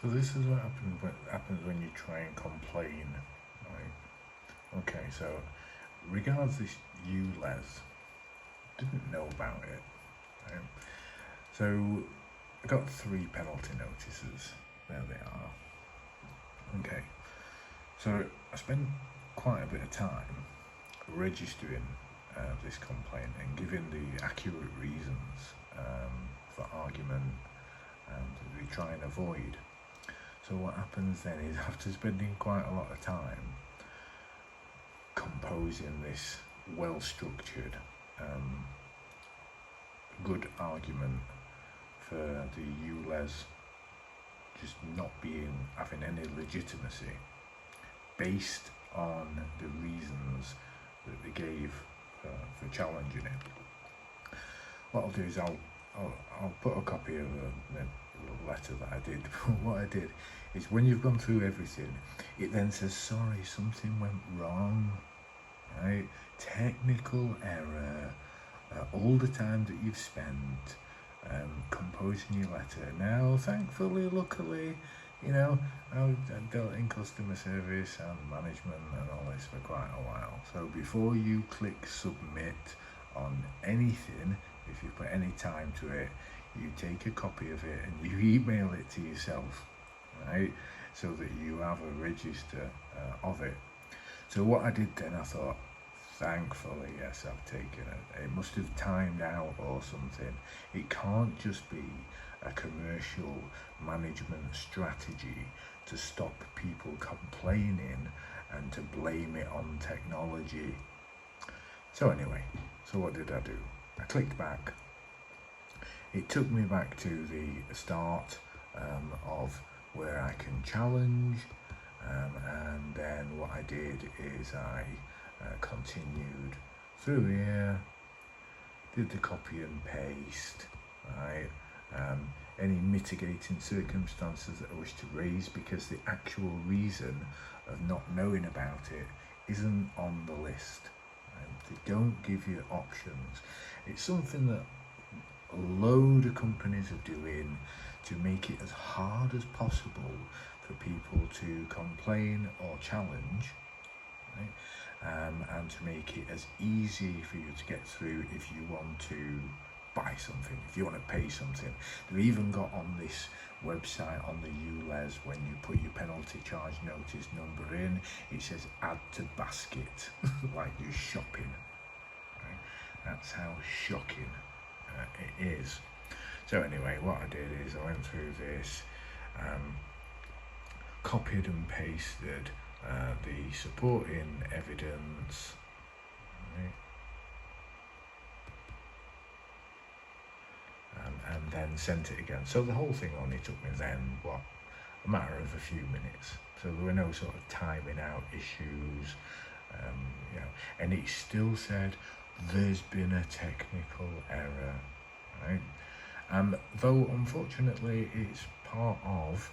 So this is what happens when you try and complain, right? Okay, so regards this ULEZ, didn't know about it, right? So I got 3 penalty notices. There they are. Okay, so I spent quite a bit of time registering this complaint and giving the accurate reasons for argument that we try and avoid. So what happens then is, after spending quite a lot of time composing this well-structured, good argument for the ULEZ just not having any legitimacy based on the reasons that they gave for challenging it, what I'll do is I'll put a copy of the letter that I did. What I did is, when you've gone through everything, it then says, sorry, something went wrong, right? Technical error, all the time that you've spent composing your letter. Now, thankfully, luckily, I've dealt in customer service and management and all this for quite a while. So before you click submit on anything, if you put any time to it, you take a copy of it and you email it to yourself, right? So that you have a register of it. So what I did then, I thought, thankfully, yes, I've taken it. It must have timed out or something. It can't just be a commercial management strategy to stop people complaining and to blame it on technology. So anyway, so what did I do? I clicked back. It took me back to the start of where I can challenge, and then what I did is I continued through here, did the copy and paste, right? Any mitigating circumstances that I wish to raise, because the actual reason of not knowing about it isn't on the list. They don't give you options. It's something that a load of companies are doing to make it as hard as possible for people to complain or challenge, right? And to make it as easy for you to get through if you want to buy something, if you want to pay something. They've even got on this website, on the ULEZ, when you put your penalty charge notice number in, it says add to basket, like you're shopping. Right? That's how shocking it is. So anyway, what I did is I went through this, copied and pasted the supporting evidence, right? And then sent it again. So the whole thing only took me then, a matter of a few minutes. So there were no sort of timing out issues, and it still said there's been a technical error, right? Though unfortunately it's part of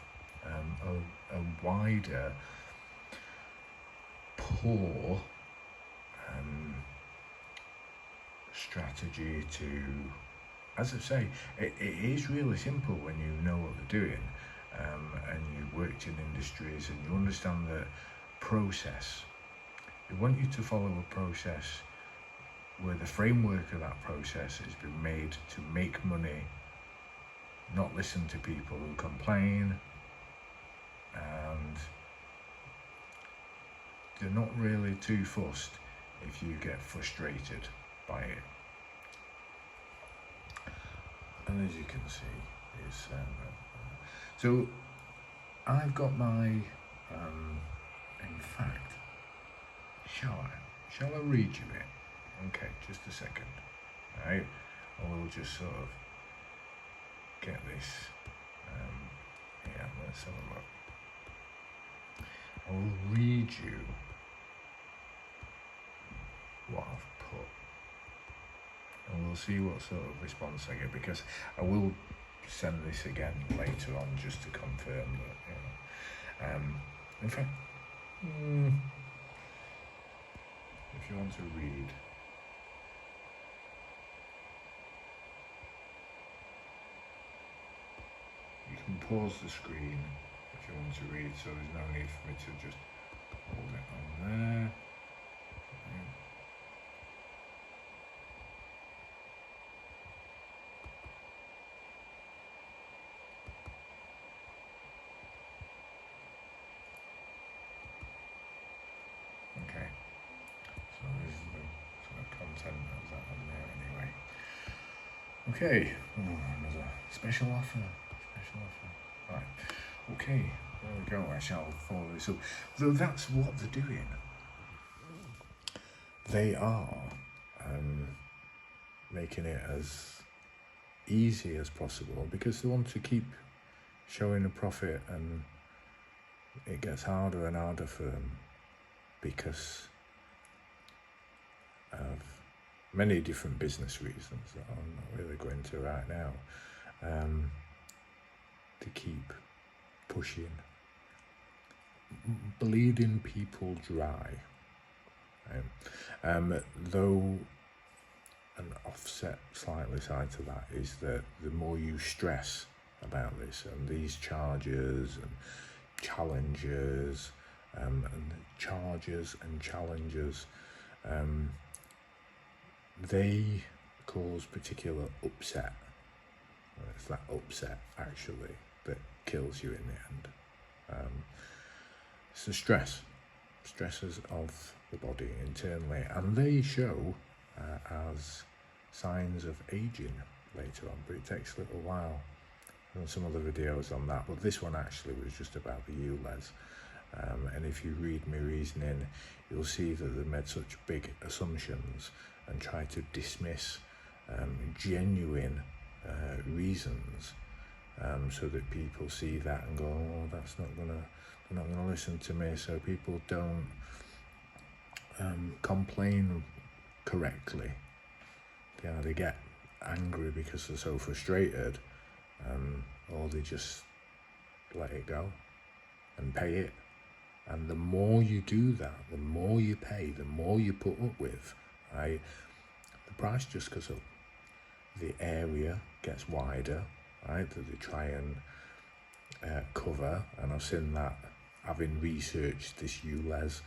a wider poor strategy to, as I say, it is really simple when you know what they're doing, and you worked in industries and you understand the process. They want you to follow a process where the framework of that process has been made to make money, not listen to people who complain, and they're not really too fussed if you get frustrated by it. And as you can see, it's so I've got my in fact, shall I read you it? Okay, just a second. Right, I will just sort of get this. Yeah, let's have a look. I will read you what I've put, and we'll see what sort of response I get, because I will send this again later on just to confirm that, in fact, if you want to read, you can pause the screen you want to read, so there's no need for me to just hold it on there. Okay, so this is the sort of content of that on there anyway. Okay, another special offer. Right, okay, there we go. I shall follow this up. Though that's what they're doing. They are making it as easy as possible because they want to keep showing a profit, and it gets harder and harder for them because of many different business reasons that I'm not really going to right now, to keep pushing, bleeding people dry. Though an offset slightly side to that is that the more you stress about this and these charges and challenges and charges and challenges, they cause particular upset. It's that upset actually that kills you in the end. It's the stresses of the body internally, and they show as signs of aging later on, but it takes a little while. I've done some other videos on that, but this one actually was just about the ULEZ. And if you read my reasoning, you'll see that they made such big assumptions and try to dismiss genuine reasons, so that people see that and go, oh, they're not gonna listen to me, so people don't complain correctly. They get angry because they're so frustrated, or they just let it go and pay it. And the more you do that, the more you pay, the more you put up with, right? The price just goes up. The area gets wider, right, that they try and cover. And I've seen that, having researched this ULEZ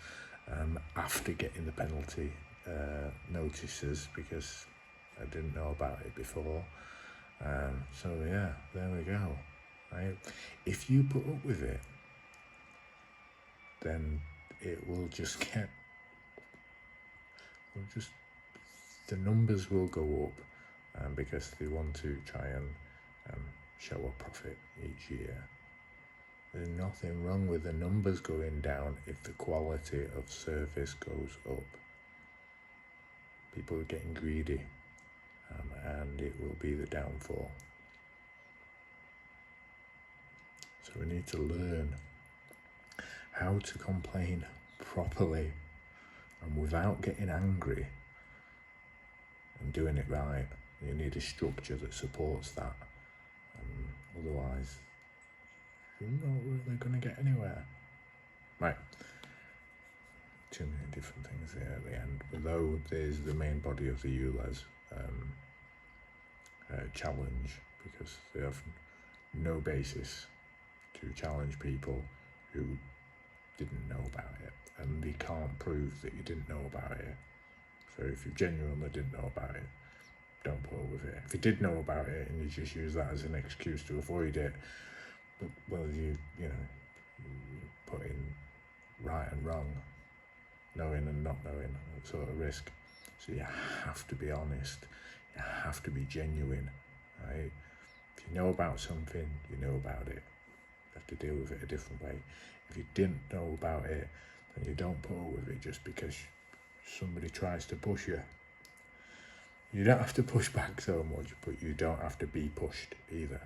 after getting the penalty notices, because I didn't know about it before. So yeah, there we go. Right? If you put up with it, then it will just get, the numbers will go up, because they want to try and show a profit each year. There's nothing wrong with the numbers going down if the quality of service goes up. People are getting greedy, and it will be the downfall. So we need to learn how to complain properly and without getting angry and doing it right. You need a structure that supports that. Otherwise, you're not really going to get anywhere. Right. Too many different things here at the end. Although there's the main body of the ULEZ challenge, because they have no basis to challenge people who didn't know about it, and they can't prove that you didn't know about it. So if you genuinely didn't know about it, don't put up with it. If you did know about it and you just use that as an excuse to avoid it, but well, you put in right and wrong, knowing and not knowing, that sort of risk. So you have to be honest, you have to be genuine, right? If you know about something, you know about it. You have to deal with it a different way. If you didn't know about it, then you don't put up with it just because somebody tries to push you. You don't have to push back so much, but you don't have to be pushed either.